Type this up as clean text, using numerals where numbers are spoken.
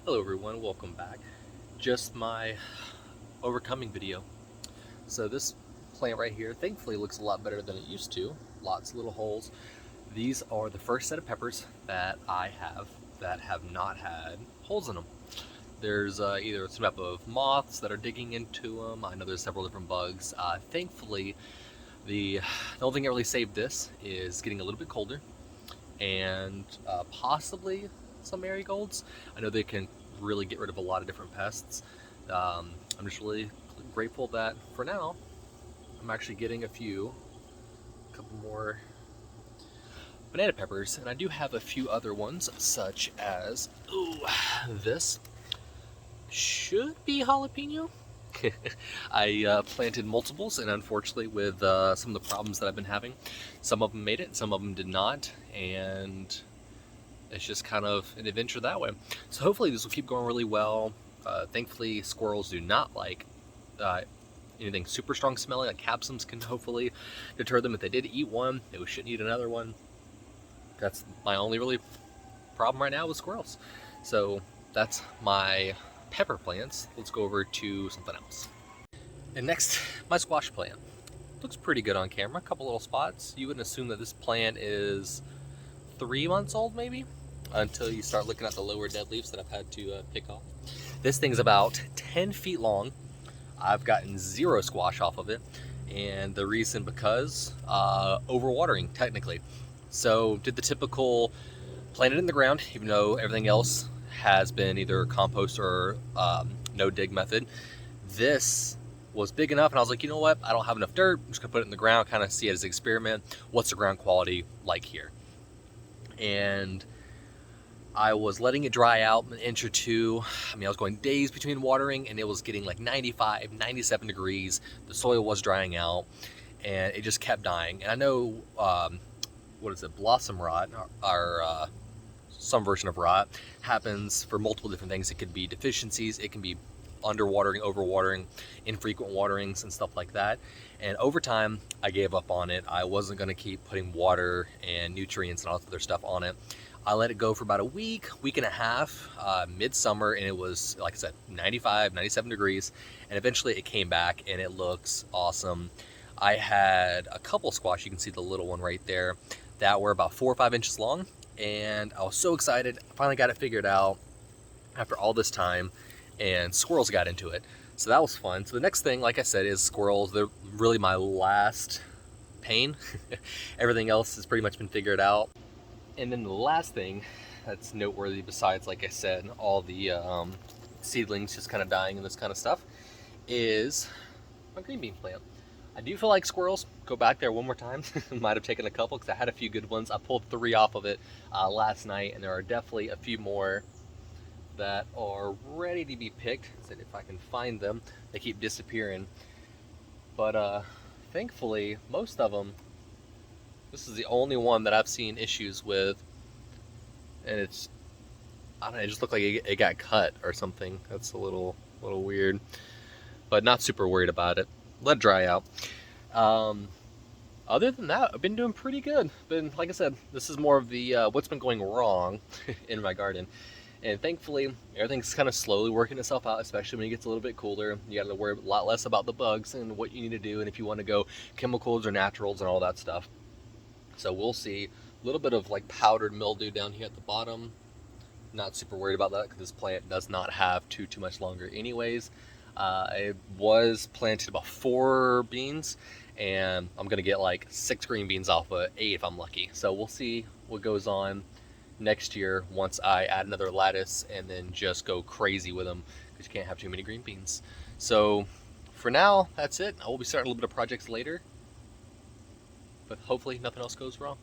Hello everyone, welcome back. Just my overcoming video. So this plant right here thankfully looks a lot better than it used to. Lots of little holes. These are the first set of peppers that I have that have not had holes in them. There's either some type of moths that are digging into them. I know there's several different bugs. Thankfully, the only thing that really saved this is getting a little bit colder and possibly some marigolds. I know they can really get rid of a lot of different pests. I'm just really grateful that for now I'm actually getting a couple more banana peppers, and I do have a few other ones such as this should be jalapeno. I planted multiples, and unfortunately with some of the problems that I've been having, some of them made it, some of them did not, and it's just kind of an adventure that way. So hopefully this will keep going really well. Thankfully squirrels do not like anything super strong smelling, like capsums can hopefully deter them. If they did eat one, they shouldn't eat another one. That's my only really problem right now with squirrels. So that's my pepper plants. Let's go over to something else. And next, my squash plant. Looks pretty good on camera, a couple little spots. You wouldn't assume that this plant is 3 months old maybe, until you start looking at the lower dead leaves that I've had to pick off. This thing's about 10 feet long. I've gotten zero squash off of it, and the reason because overwatering technically. So did the typical plant it in the ground, even though everything else has been either compost or no dig method. This was big enough, and I was like, you know what, I don't have enough dirt, I'm just gonna put it in the ground, kind of see it as an experiment. What's the ground quality like here? And I was letting it dry out an inch or two. I mean, I was going days between watering, and it was getting like 95, 97 degrees. The soil was drying out, and it just kept dying. And I know, what is it, blossom rot, or some version of rot, happens for multiple different things. It could be deficiencies, it can be underwatering, overwatering, infrequent waterings, and stuff like that. And over time, I gave up on it. I wasn't going to keep putting water and nutrients and all that other stuff on it. I let it go for about a week and a half, midsummer, and it was, like I said, 95, 97 degrees, and eventually it came back, and it looks awesome. I had a couple squash, you can see the little one right there, that were about 4 or 5 inches long, and I was so excited. I finally got it figured out after all this time, and squirrels got into it. So that was fun. So the next thing, like I said, is squirrels. They're really my last pain. Everything else has pretty much been figured out. And then the last thing that's noteworthy, besides, like I said, all the seedlings just kind of dying and this kind of stuff, is my green bean plant. I do feel like squirrels. Go back there one more time. Might have taken a couple because I had a few good ones. I pulled 3 off of it last night, and there are definitely a few more that are ready to be picked. So if I can find them, they keep disappearing. But thankfully, most of them, this is the only one that I've seen issues with, and it's, I don't know, it just looked like it got cut or something. That's a little weird, but not super worried about it. Let it dry out. Other than that, I've been doing pretty good. Like I said, this is more of the what's been going wrong in my garden. And thankfully, everything's kind of slowly working itself out, especially when it gets a little bit cooler. You got to worry a lot less about the bugs and what you need to do, and if you want to go chemicals or naturals and all that stuff. So we'll see. A little bit of like powdered mildew down here at the bottom. Not super worried about that because this plant does not have too much longer anyways. I was planted about 4 beans, and I'm going to get like 6 green beans off of 8 if I'm lucky. So we'll see what goes on next year once I add another lattice and then just go crazy with them, because you can't have too many green beans. So for now, that's it. I will be starting a little bit of projects later, but hopefully nothing else goes wrong.